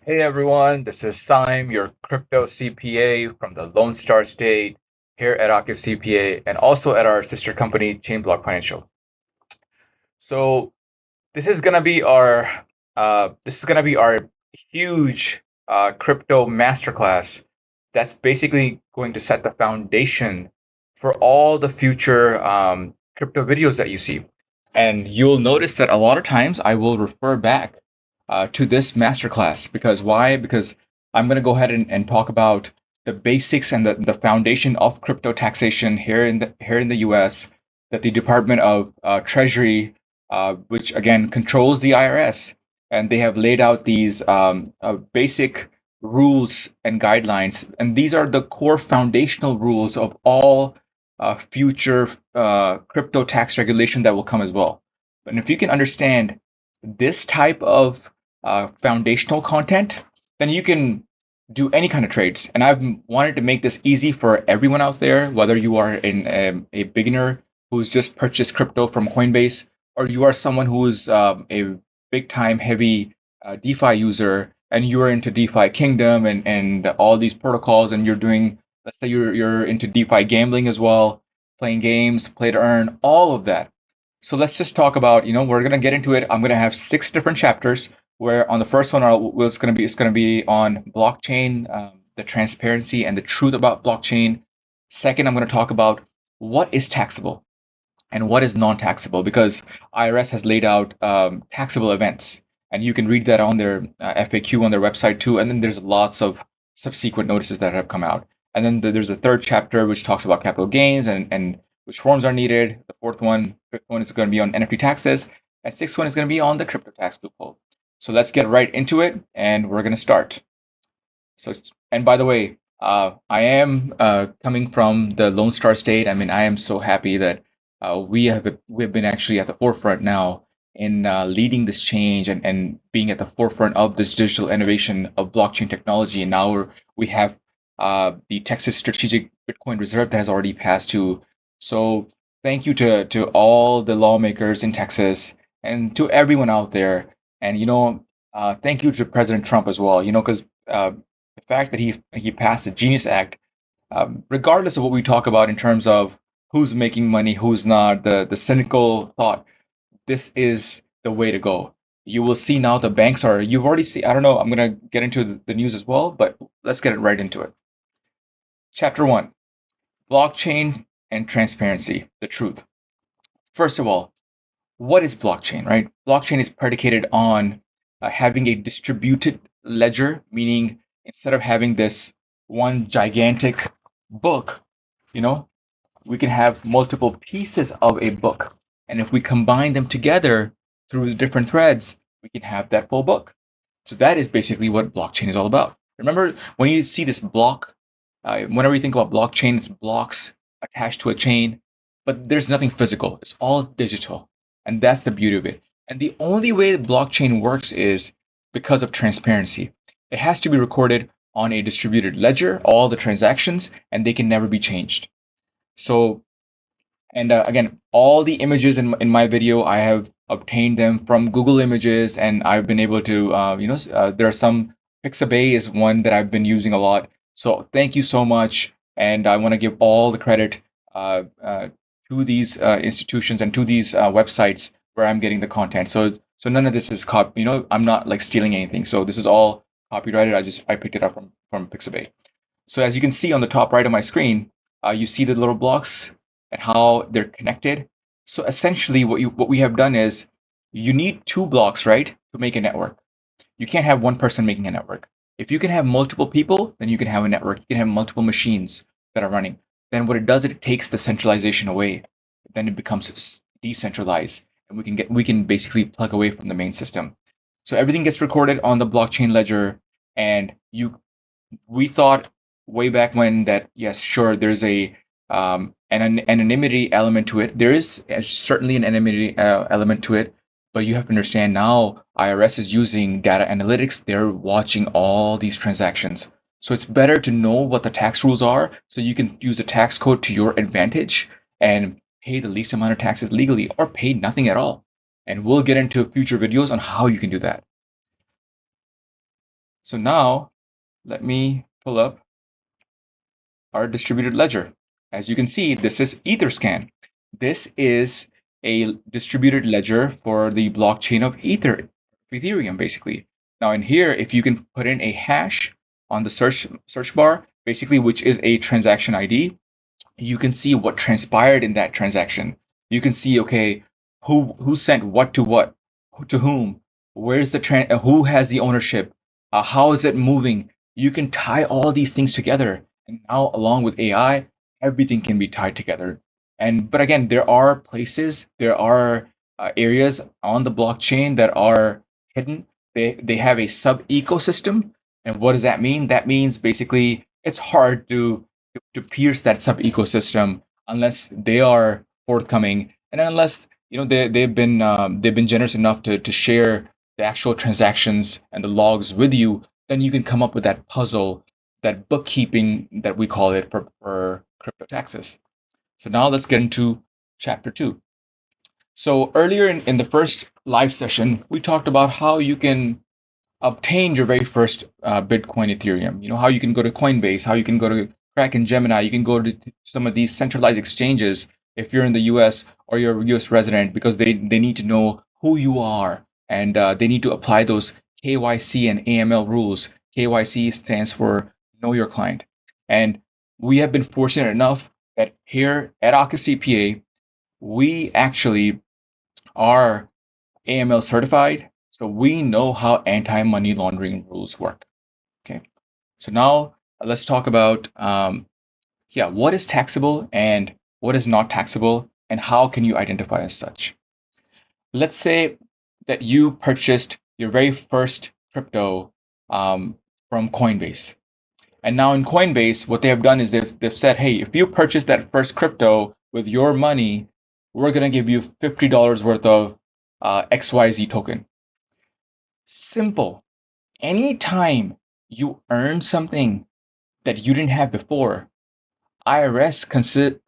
Hey everyone, this is Sime, your crypto CPA from the Lone Star State here at Octave CPA and also at our sister company, Chainblock Financial. So this is gonna be our huge crypto masterclass that's basically going to set the foundation for all the future crypto videos that you see. And you'll notice that a lot of times I will refer back to this masterclass because why? Because I'm going to go ahead and talk about the basics and the foundation of crypto taxation here in the US that the Department of Treasury, which again controls the IRS, and they have laid out these basic rules and guidelines, and these are the core foundational rules of all future crypto tax regulation that will come as well. And if you can understand this type of foundational content, then you can do any kind of trades. And I've wanted to make this easy for everyone out there, whether you are a beginner who's just purchased crypto from Coinbase, or you are someone who's a big time heavy DeFi user and you're into DeFi Kingdom and all these protocols, and you're doing, let's say you're into DeFi gambling as well, playing games, play to earn, all of that. So let's just talk about, we're gonna get into it. I'm gonna have 6 different chapters where on the first one, it's gonna be on blockchain, the transparency and the truth about blockchain. Second, I'm gonna talk about what is taxable and what is non-taxable because IRS has laid out taxable events, and you can read that on their FAQ on their website too. And then there's lots of subsequent notices that have come out. And then there's a third chapter which talks about capital gains and which forms are needed. The fifth one is going to be on NFT taxes, and sixth one is going to be on the crypto tax loophole. So let's get right into it, and we're going to start. So, and by the way, I am coming from the Lone Star State. I mean, I am so happy that we've been actually at the forefront now in leading this change and being at the forefront of this digital innovation of blockchain technology. And now we have the Texas Strategic Bitcoin Reserve that has already passed too. So thank you to all the lawmakers in Texas and to everyone out there. And thank you to President Trump as well. Because the fact that he passed the Genius Act, regardless of what we talk about in terms of who's making money, who's not, the cynical thought, this is the way to go. You will see now the banks are, you've already seen, I don't know, I'm going to get into the news as well, but let's get right into it. Chapter 1, blockchain and transparency, the truth. First of all, what is blockchain, right? Blockchain is predicated on having a distributed ledger, meaning instead of having this one gigantic book, you know, we can have multiple pieces of a book. And if we combine them together through the different threads, we can have that full book. So that is basically what blockchain is all about. Remember, when you see this block, whenever you think about blockchain, it's blocks attached to a chain, but there's nothing physical. It's all digital. And that's the beauty of it. And the only way the blockchain works is because of transparency. It has to be recorded on a distributed ledger, all the transactions, and they can never be changed. So, and again, all the images in my video, I have obtained them from Google Images, and I've been able to, there are some, Pixabay is one that I've been using a lot. So thank you so much. And I want to give all the credit to these institutions and to these websites where I'm getting the content. So none of this is I'm not like stealing anything. So this is all copyrighted. I picked it up from Pixabay. So as you can see on the top right of my screen, you see the little blocks and how they're connected. So essentially what we have done is you need 2 blocks, right, to make a network. You can't have one person making a network. If you can have multiple people, then you can have a network. You can have multiple machines that are running. Then what it does, it takes the centralization away. Then it becomes decentralized, and we can basically plug away from the main system. So everything gets recorded on the blockchain ledger, and we thought way back when that yes, sure, there's an anonymity element to it. There is certainly an anonymity element to it, but you have to understand now IRS is using data analytics. They're watching all these transactions. So it's better to know what the tax rules are so you can use the tax code to your advantage and pay the least amount of taxes legally or pay nothing at all. And we'll get into future videos on how you can do that. So now let me pull up our distributed ledger. As you can see, this is Etherscan. This is a distributed ledger for the blockchain of Ethereum, basically. Now in here, if you can put in a hash on the search bar, basically, which is a transaction ID, you can see what transpired in that transaction. You can see, okay, who sent what, to whom, where's the who has the ownership, how is it moving. You can tie all these things together, and now along with AI, everything can be tied together. And but again, there are places, there are areas on the blockchain that are hidden. They have a sub ecosystem, and what does that mean? That means basically it's hard to pierce that sub ecosystem unless they are forthcoming, and unless they've been generous enough to share the actual transactions and the logs with you. Then you can come up with that puzzle, that bookkeeping that we call it for crypto taxes. So now let's get into chapter 2. So earlier in the first live session, we talked about how you can obtain your very first Bitcoin Ethereum. You know, how you can go to Coinbase, how you can go to Kraken, Gemini, you can go to some of these centralized exchanges if you're in the US or you're a US resident, because they need to know who you are, and they need to apply those KYC and AML rules. KYC stands for Know Your Client. And we have been fortunate enough that here at Oculus CPA, we actually are AML certified, so we know how anti-money laundering rules work. Okay, so now let's talk about what is taxable and what is not taxable, and how can you identify as such. Let's say that you purchased your very first crypto from Coinbase. And now in Coinbase, what they have done is they've said, hey, if you purchase that first crypto with your money, we're going to give you $50 worth of XYZ token. Simple. Anytime you earn something that you didn't have before, IRS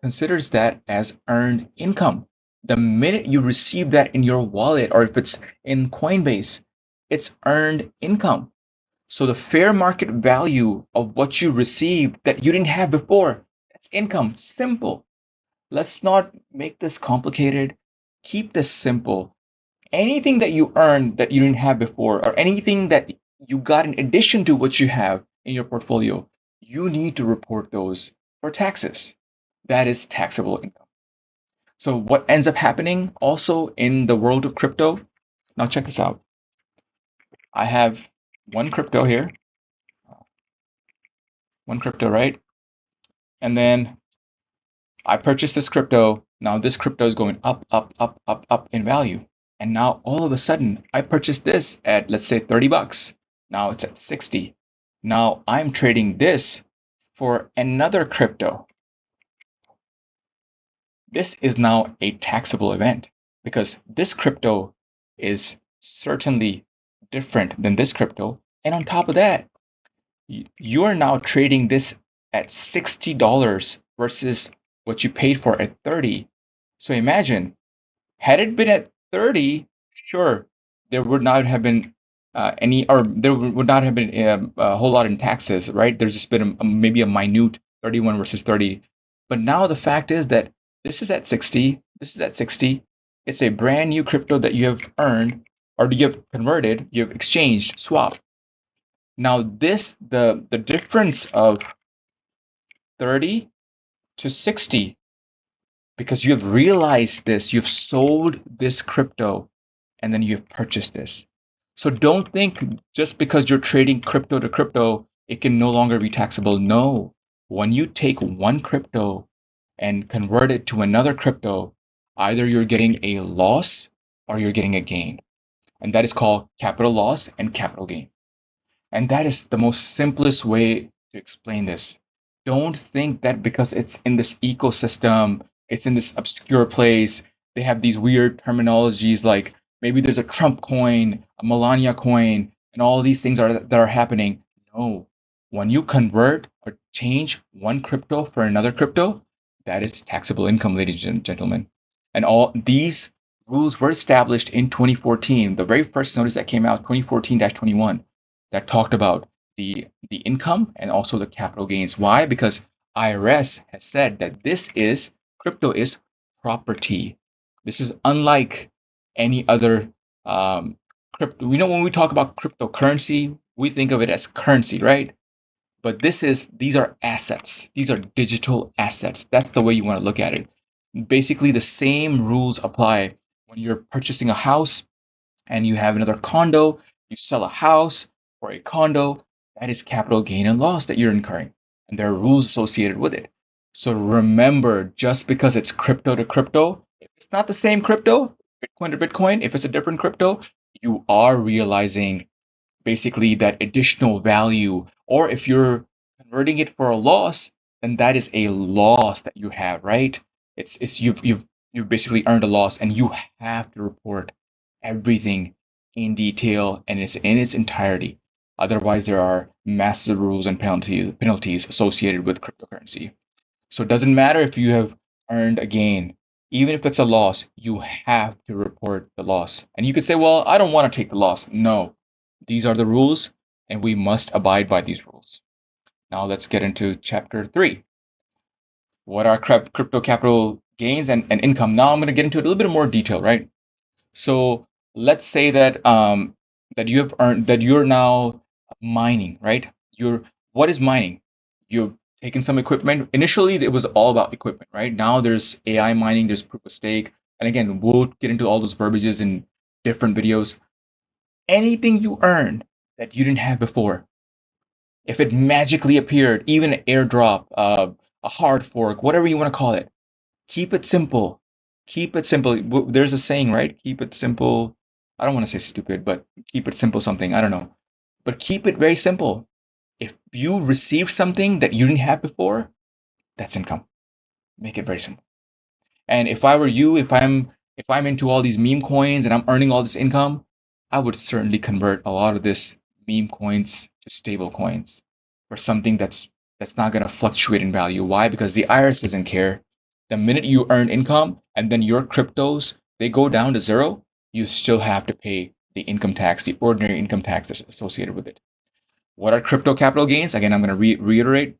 considers that as earned income. The minute you receive that in your wallet, or if it's in Coinbase, it's earned income. So the fair market value of what you received that you didn't have before, that's income. Simple. Let's not make this complicated. Keep this simple. Anything that you earned that you didn't have before, or anything that you got in addition to what you have in your portfolio, you need to report those for taxes. That is taxable income. So what ends up happening also in the world of crypto? Now check this out. I have one crypto here, right? And then I purchased this crypto. Now this crypto is going up, up, up, up, up in value. And now all of a sudden, I purchased this at, let's say, $30. Now it's at 60. Now I'm trading this for another crypto. This is now a taxable event because this crypto is certainly different than this crypto. And on top of that, you are now trading this at $60 versus what you paid for at 30. So imagine, had it been at 30, sure, there would not have been there would not have been a whole lot in taxes, right? There's just been maybe a minute 31 versus 30. But now the fact is that this is at 60, this is at 60. It's a brand new crypto that you have earned, or you have converted, you have exchanged, swap. Now the difference of 30 to 60, because you have realized this, you've sold this crypto, and then you've purchased this. So don't think just because you're trading crypto to crypto, it can no longer be taxable. No. When you take one crypto and convert it to another crypto, either you're getting a loss or you're getting a gain. And that is called capital loss and capital gain. And that is the most simplest way to explain this. Don't think that because it's in this ecosystem, it's in this obscure place, they have these weird terminologies like maybe there's a Trump coin, a Melania coin, and all these things that are happening. No. When you convert or change one crypto for another crypto, that is taxable income, ladies and gentlemen. And all these rules were established in 2014. The very first notice that came out, 2014-21, that talked about the income and also the capital gains. Why? Because IRS has said that crypto is property. This is unlike any other crypto. We know when we talk about cryptocurrency, we think of it as currency, right? But these are assets. These are digital assets. That's the way you want to look at it. Basically, the same rules apply when you're purchasing a house and you have another condo, you sell a house or a condo, that is capital gain and loss that you're incurring. And there are rules associated with it. So remember, just because it's crypto to crypto, if it's not the same crypto, Bitcoin to Bitcoin, if it's a different crypto, you are realizing basically that additional value. Or if you're converting it for a loss, then that is a loss that you have, right? It's you've basically earned a loss, and you have to report everything in detail and it's in its entirety. Otherwise, there are massive rules and penalties associated with cryptocurrency. So it doesn't matter if you have earned a gain, even if it's a loss, you have to report the loss. And you could say, well, I don't want to take the loss. No, these are the rules, and we must abide by these rules. Now let's get into chapter 3. What are crypto capital gains and income? Now I'm going to get into a little bit more detail, right? So let's say that you have earned that you're now mining, right? You're What is mining? You've taken some equipment. Initially, it was all about equipment, right? Now there's AI mining, there's proof of stake, and again, we'll get into all those verbiages in different videos. Anything you earn that you didn't have before, if it magically appeared, even an airdrop, a hard fork, whatever you want to call it, keep it simple. Keep it simple. There's a saying, right? Keep it simple. I don't want to say stupid, but keep it simple something. I don't know. But keep it very simple. If you receive something that you didn't have before, that's income. Make it very simple. And if I were you, if I'm into all these meme coins and I'm earning all this income, I would certainly convert a lot of this meme coins to stable coins or something that's not going to fluctuate in value. Why? Because the IRS doesn't care. The minute you earn income and then your cryptos they go down to zero, you still have to pay the income tax, the ordinary income tax that's associated with it. What are crypto capital gains? Again, I'm going to reiterate.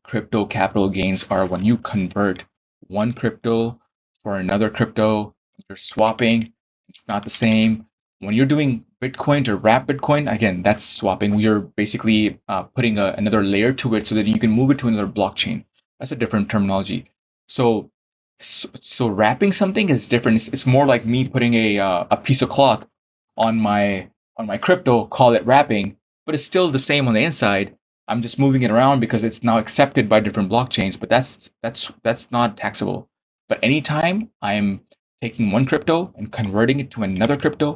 Crypto capital gains are when you convert one crypto for another crypto. You're swapping. It's not the same. When you're doing Bitcoin to wrap Bitcoin, again, that's swapping. You're basically putting another layer to it so that you can move it to another blockchain. That's a different terminology. So wrapping something is different. It's more like me putting a piece of cloth on my crypto, call it wrapping, but it's still the same on the inside. I'm just moving it around because it's now accepted by different blockchains, but that's not taxable. But anytime I'm taking one crypto and converting it to another crypto,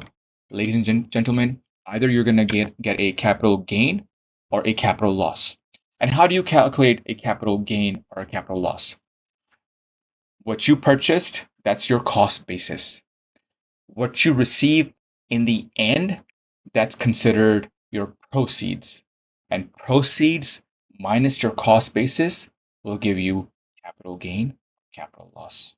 ladies and gentlemen, either you're gonna get a capital gain or a capital loss. And how do you calculate a capital gain or a capital loss? What you purchased, that's your cost basis. What you receive in the end, that's considered your proceeds. And proceeds minus your cost basis will give you capital gain, capital loss.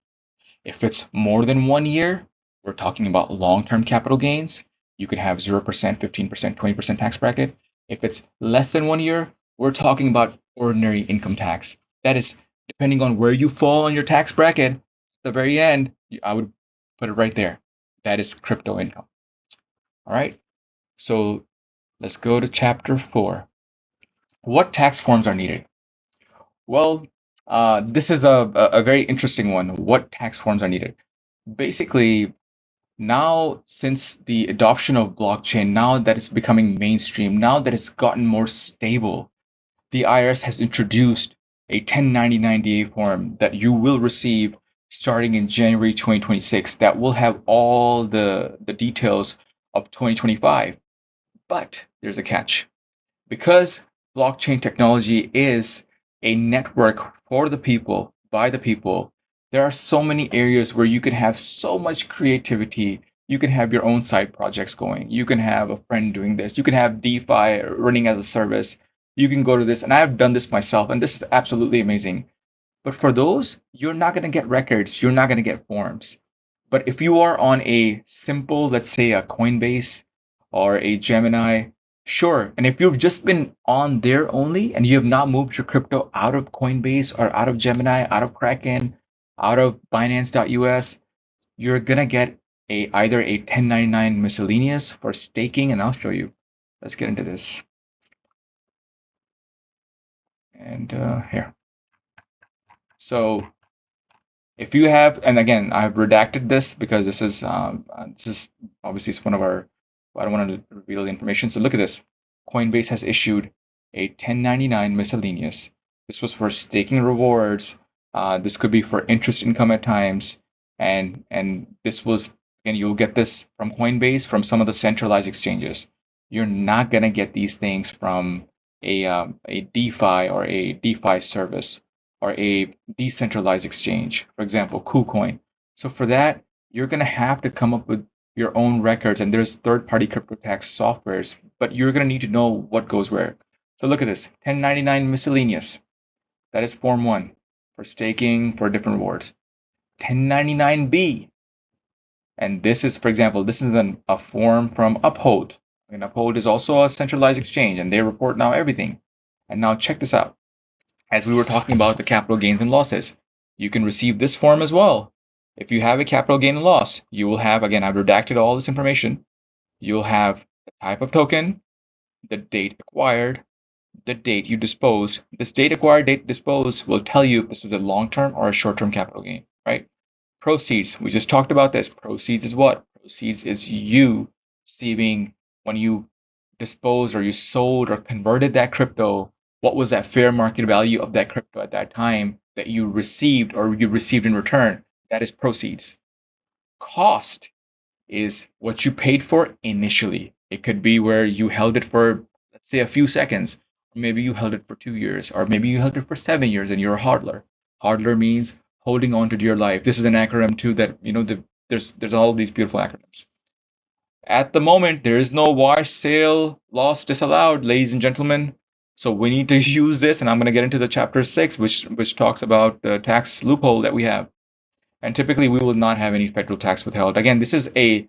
If it's more than 1 year, we're talking about long-term capital gains. You could have 0%, 15%, 20% tax bracket. If it's less than 1 year, we're talking about ordinary income tax. That is, depending on where you fall on your tax bracket, at the very end, I would put it right there. That is crypto income. All right. So let's go to chapter 4. What tax forms are needed? Well, this is a very interesting one. What tax forms are needed? Basically, now since the adoption of blockchain, now that it's becoming mainstream, now that it's gotten more stable, the IRS has introduced a 1099 DA form that you will receive starting in January 2026 that will have all the details of 2025. But there's a catch. Because blockchain technology is a network for the people, by the people, there are so many areas where you can have so much creativity. You can have your own side projects going. You can have a friend doing this. You can have DeFi running as a service. You can go to this, and I've done this myself, and this is absolutely amazing. But for those, you're not going to get records. You're not going to get forms. But if you are on a simple, let's say a Coinbase or a Gemini, Sure. And if you've just been on there only and you have not moved your crypto out of Coinbase or out of Gemini, out of Kraken, out of Binance.us, you're gonna get either a 1099 miscellaneous for staking, and I'll show you. Let's get into this. And here. So if you have, and again, I've redacted this because this is obviously it's one of our, I don't want to reveal the information. So look at this. Coinbase has issued a 1099 miscellaneous. This was for staking rewards. This could be for interest income at times, and this was, and you'll get this from Coinbase, from some of the centralized exchanges. You're not gonna get these things from a DeFi or a DeFi service or a decentralized exchange, for example, KuCoin. So for that, you're going to have to come up with your own records, and there's third-party crypto tax softwares, but you're going to need to know what goes where. So look at this, 1099 miscellaneous. That is form 1 for staking for different rewards. 1099B, and this is, for example, this is a form from Uphold. And Uphold is also a centralized exchange, and they report now everything. And now check this out. As we were talking about the capital gains and losses, you can receive this form as well. If you have a capital gain and loss, you will have, again, I've redacted all this information. You'll have the type of token, the date acquired, the date you disposed. This date acquired, date disposed will tell you if this was a long-term or a short-term capital gain, right? Proceeds, we just talked about this. Proceeds is what? Proceeds is you receiving when you disposed or you sold or converted that crypto. What was that fair market value of that crypto at that time that you received or you received in return? That is proceeds. Cost is what you paid for initially. It could be where you held it for, let's say, a few seconds, or maybe you held it for 2 years, or maybe you held it for 7 years and you're a hodler. Hodler means holding on to dear life. This is an acronym too that, there's all these beautiful acronyms. At the moment, there is no wash, sale, loss, disallowed, ladies and gentlemen. So we need to use this, and I'm going to get into the chapter 6, which talks about the tax loophole that we have. And typically, we will not have any federal tax withheld. Again, this is a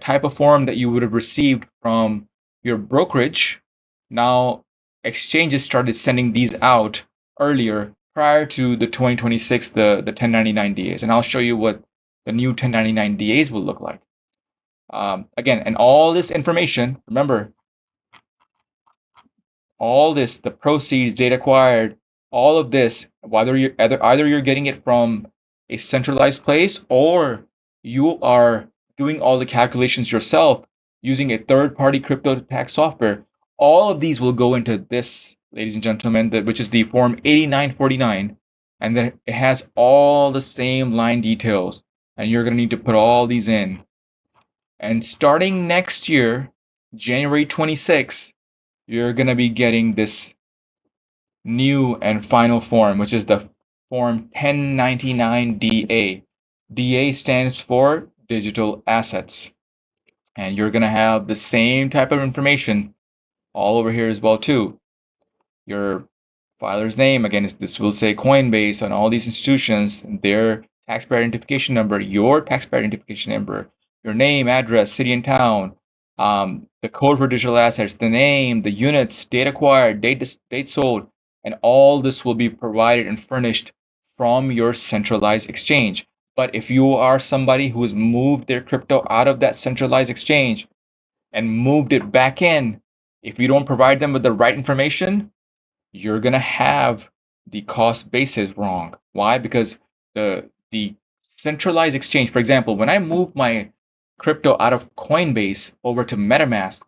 type of form that you would have received from your brokerage. Now, exchanges started sending these out earlier, prior to the 2026, the 1099 DAs. And I'll show you what the new 1099 DAs will look like. Again, and all this information, remember, all this, the proceeds, data acquired, all of this, whether you're either you're getting it from a centralized place or you are doing all the calculations yourself using a third-party crypto tax software, all of these will go into this, ladies and gentlemen, which is the form 8949, and then it has all the same line details, and you're going to need to put all these in. And starting next year, January 26, you're going to be getting this new and final form, which is the form 1099 DA. DA stands for digital assets. And you're going to have the same type of information all over here as well too. Your filer's name, again, this will say Coinbase on all these institutions, their taxpayer identification number, your taxpayer identification number, your name, address, city and town, the code for digital assets, the name, the units, date acquired, date sold, and all this will be provided and furnished from your centralized exchange. But if you are somebody who has moved their crypto out of that centralized exchange and moved it back in, if you don't provide them with the right information, you're going to have the cost basis wrong. Why? Because the centralized exchange, for example, when I move my crypto out of Coinbase over to MetaMask,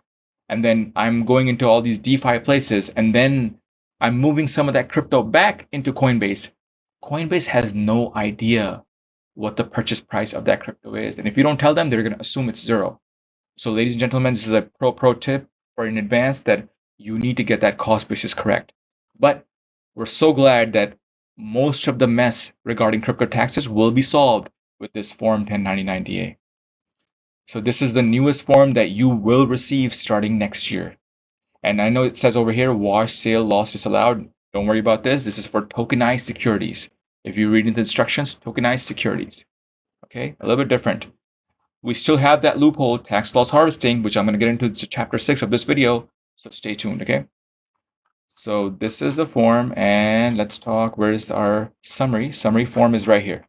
and then I'm going into all these DeFi places, and then I'm moving some of that crypto back into Coinbase, Coinbase has no idea what the purchase price of that crypto is. And if you don't tell them, they're going to assume it's zero. So ladies and gentlemen, this is a pro tip for in advance that you need to get that cost basis correct. But we're so glad that most of the mess regarding crypto taxes will be solved with this Form 1099 DA. So this is the newest form that you will receive starting next year. And I know it says over here, wash, sale, loss disallowed. Don't worry about this. This is for tokenized securities. If you read into the instructions, tokenized securities. Okay, a little bit different. We still have that loophole, tax loss harvesting, which I'm going to get into chapter 6 of this video. So stay tuned, okay? So this is the form, and let's talk. Where's our summary? Summary form is right here.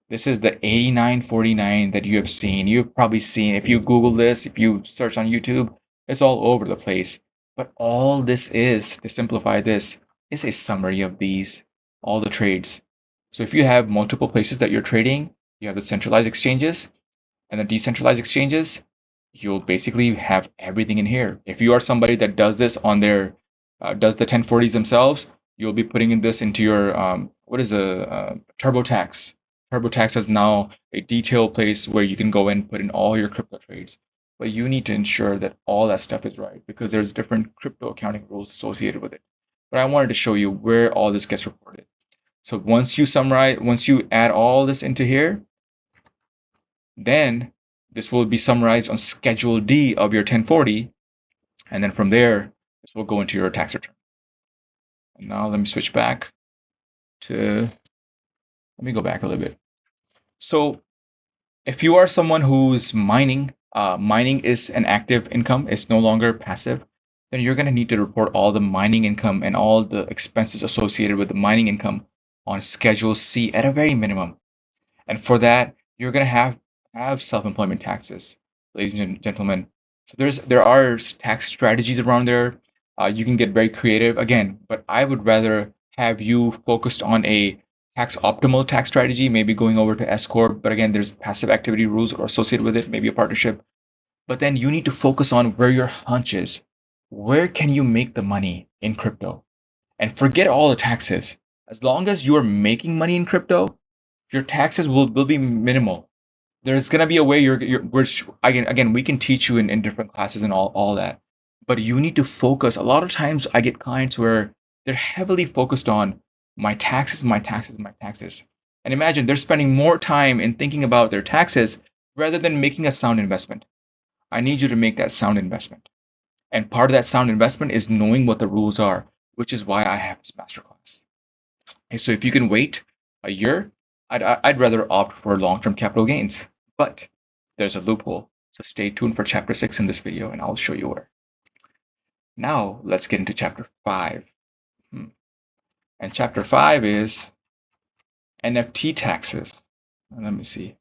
This is the 8949 that you have seen. You've probably seen, if you Google this, if you search on YouTube, it's all over the place. But all this is, to simplify this, is a summary of these, all the trades. So if you have multiple places that you're trading, you have the centralized exchanges and the decentralized exchanges, you'll basically have everything in here. If you are somebody that does this on their, does the 1040s themselves, you'll be putting in this into your, what is a TurboTax. TurboTax is now a detailed place where you can go and put in all your crypto trades. But you need to ensure that all that stuff is right because there's different crypto accounting rules associated with it. But I wanted to show you where all this gets reported. So once you summarize, once you add all this into here, then this will be summarized on Schedule D of your 1040, and then from there, this will go into your tax return. And now let me switch back to, let me go back a little bit. So if you are someone who's mining, mining is an active income, it's no longer passive, then you're going to need to report all the mining income and all the expenses associated with the mining income on Schedule C at a very minimum. And for that, you're going to have self-employment taxes, ladies and gentlemen. So there are tax strategies around there. You can get very creative again, but I would rather have you focused on a tax optimal tax strategy, maybe going over to S corp. But again, there's passive activity rules associated with it, maybe a partnership. But then you need to focus on where your hunch is. Where can you make the money in crypto? And forget all the taxes. As long as you're making money in crypto, your taxes will be minimal. There's gonna be a way which again we can teach you in different classes and all that. But you need to focus. A lot of times I get clients where they're heavily focused on my taxes, my taxes, my taxes. And imagine they're spending more time in thinking about their taxes rather than making a sound investment. I need you to make that sound investment. And part of that sound investment is knowing what the rules are, which is why I have this masterclass. Okay, so if you can wait a year, I'd rather opt for long-term capital gains. But there's a loophole. So stay tuned for chapter 6 in this video and I'll show you where. Now let's get into chapter 5. And chapter 5 is NFT taxes. Let me see.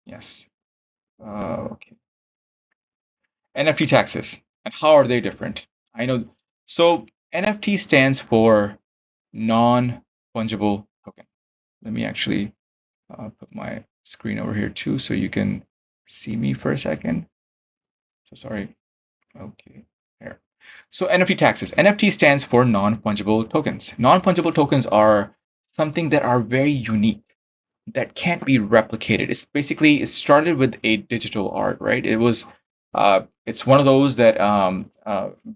Yes. Okay. NFT taxes. And how are they different? I know. So NFT stands for non-fungible token. Let me actually put my screen over here too so you can see me for a second. So sorry. Okay, here. So NFT taxes. NFT stands for non-fungible tokens. Non-fungible tokens are something that are very unique, that can't be replicated. It's basically, it started with a digital art, right? It's one of those that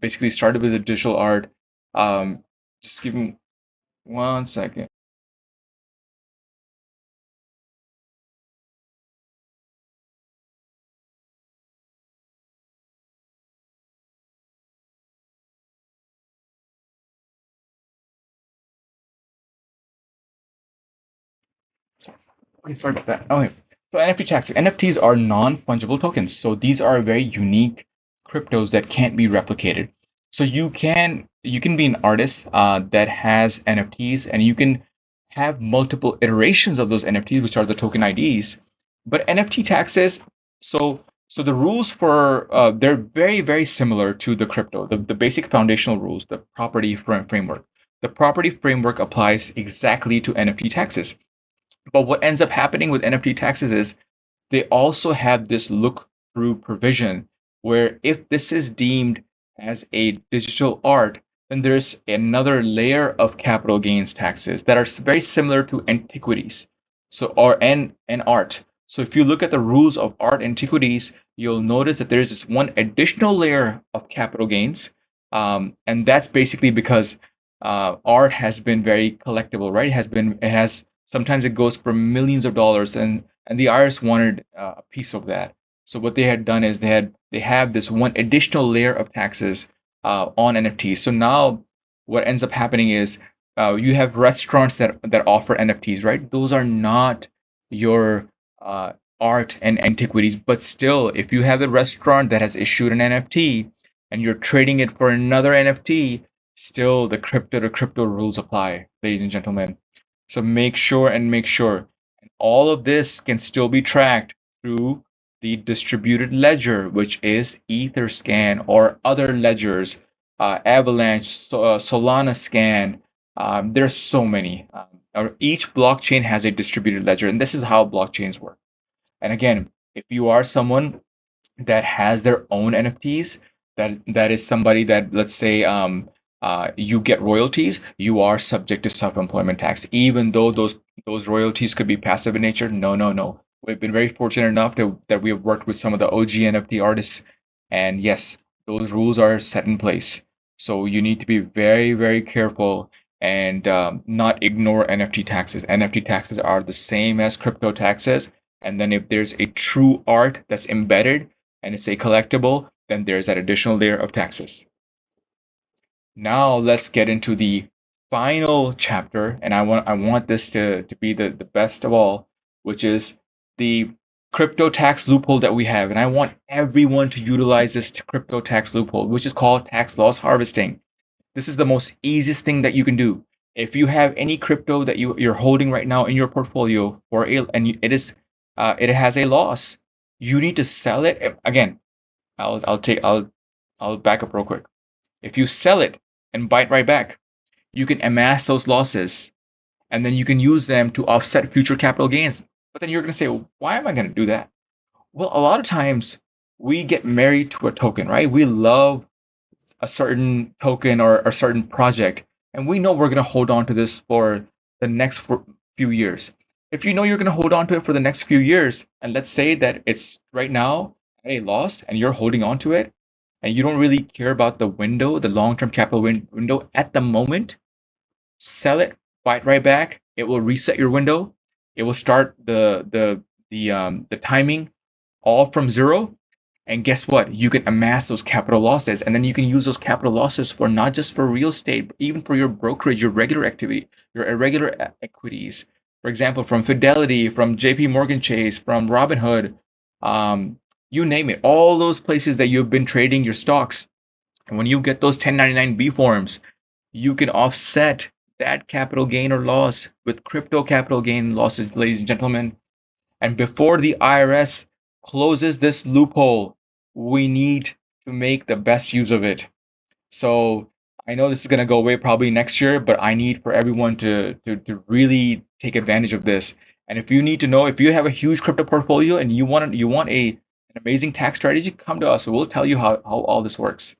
basically started with a digital art. Just give me 1 second. Okay, sorry about that. Okay. So NFT taxes. NFTs are non-fungible tokens. So these are very unique cryptos that can't be replicated. So you can be an artist that has NFTs, and you can have multiple iterations of those NFTs, which are the token IDs. But NFT taxes, so the rules for they're very similar to the crypto. The basic foundational rules, the property framework. The property framework applies exactly to NFT taxes. But what ends up happening with NFT taxes is they also have this look through provision where if this is deemed as a digital art, then there's another layer of capital gains taxes that are very similar to antiquities. So or and art. So if you look at the rules of art antiquities, you'll notice that there's this one additional layer of capital gains. And that's basically because art has been very collectible, right? It has sometimes it goes for millions of dollars, and the IRS wanted a piece of that. So what they had done is they have this one additional layer of taxes on NFTs. So now what ends up happening is you have restaurants that offer NFTs, right? Those are not your art and antiquities, but still, if you have a restaurant that has issued an NFT, and you're trading it for another NFT, still the crypto to crypto rules apply, ladies and gentlemen. So make sure. And all of this can still be tracked through the distributed ledger, which is Etherscan or other ledgers, Avalanche, Solana Scan. There's so many. Each blockchain has a distributed ledger, and this is how blockchains work. And again, if you are someone that has their own NFTs, that is somebody that, let's say, you get royalties, you are subject to self-employment tax, even though those royalties could be passive in nature. No, no, no. We've been very fortunate enough that we have worked with some of the OG NFT artists, and yes, those rules are set in place. So you need to be very, very careful and not ignore NFT taxes. NFT taxes are the same as crypto taxes. And then if there's a true art that's embedded, and it's a collectible, then there's that additional layer of taxes. Now let's get into the final chapter, and I want this to be the best of all, which is the crypto tax loophole that we have. And I want everyone to utilize this crypto tax loophole, which is called tax loss harvesting. This is the most easiest thing that you can do. If you have any crypto that you're holding right now in your portfolio it has a loss, you need to sell it. Again, I'll back up real quick. If you sell it and buy it right back, you can amass those losses, and then you can use them to offset future capital gains. But then you're going to say, well, why am I going to do that? Well, a lot of times we get married to a token, right? We love a certain token or a certain project, and we know we're going to hold on to this for the next few years. If you know you're going to hold on to it for the next few years, and let's say that it's right now at a loss and you're holding on to it, and you don't really care about the window, the long-term capital window at the moment, sell it, buy it right back. It will reset your window. It will start the timing all from zero. And guess what? You can amass those capital losses, and then you can use those capital losses for not just for real estate, but even for your brokerage, your regular activity, your irregular equities. For example, from Fidelity, from JP Morgan Chase, from Robinhood, you name it, all those places that you've been trading your stocks. And when you get those 1099B forms, you can offset that capital gain or loss with crypto capital gain losses, ladies and gentlemen. And before the IRS closes this loophole, we need to make the best use of it. So I know this is going to go away probably next year, but I need for everyone to really take advantage of this. And if you need to know, if you have a huge crypto portfolio and you want an amazing tax strategy, come to us. We'll tell you how all this works.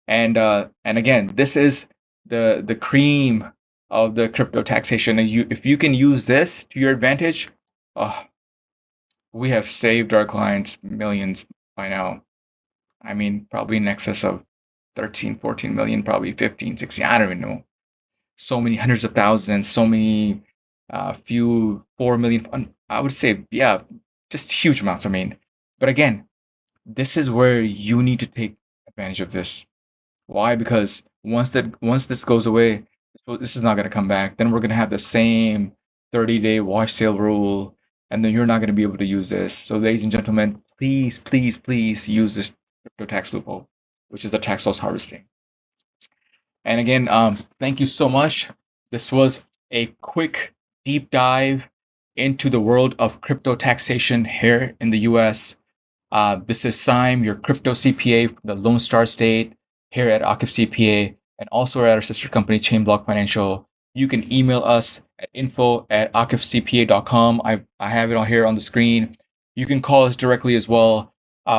And again, this is the cream of the crypto taxation. And if you can use this to your advantage, oh, we have saved our clients millions by now. I mean, probably in excess of 13, 14 million, probably 15, 16, I don't even know. So many hundreds of thousands, so many few 4 million. I would say, yeah, just huge amounts. I mean, but again, this is where you need to take advantage of this. Why? Because once this goes away, this is not going to come back. Then we're going to have the same 30-day wash sale rule, and then you're not going to be able to use this. So, ladies and gentlemen, please, please, please use this crypto tax loophole, which is the tax loss harvesting. And again, thank you so much. This was a quick deep dive into the world of crypto taxation here in the US. This is Syme, your crypto CPA from the Lone Star State here at Akif CPA, and also at our sister company, Chainblock Financial. You can email us at info@akifcpa.com. I have it on here on the screen. You can call us directly as well.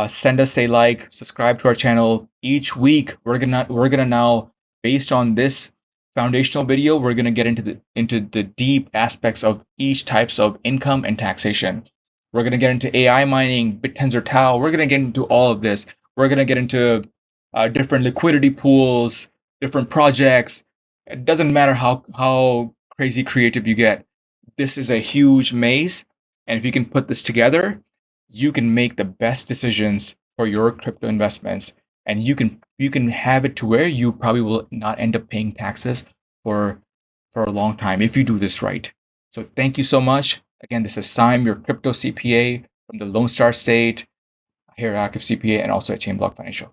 Send us a like, subscribe to our channel. Each week, we're gonna now, based on this foundational video, we're gonna get into the deep aspects of each types of income and taxation. We're going to get into AI mining, BitTensor Tau. We're going to get into all of this. We're going to get into different liquidity pools, different projects. It doesn't matter how crazy creative you get. This is a huge maze. And if you can put this together, you can make the best decisions for your crypto investments. And you can have it to where you probably will not end up paying taxes for a long time if you do this right. So thank you so much. Again, this is Syme, your crypto CPA from the Lone Star State here at Akif CPA and also at Chainblock Financial.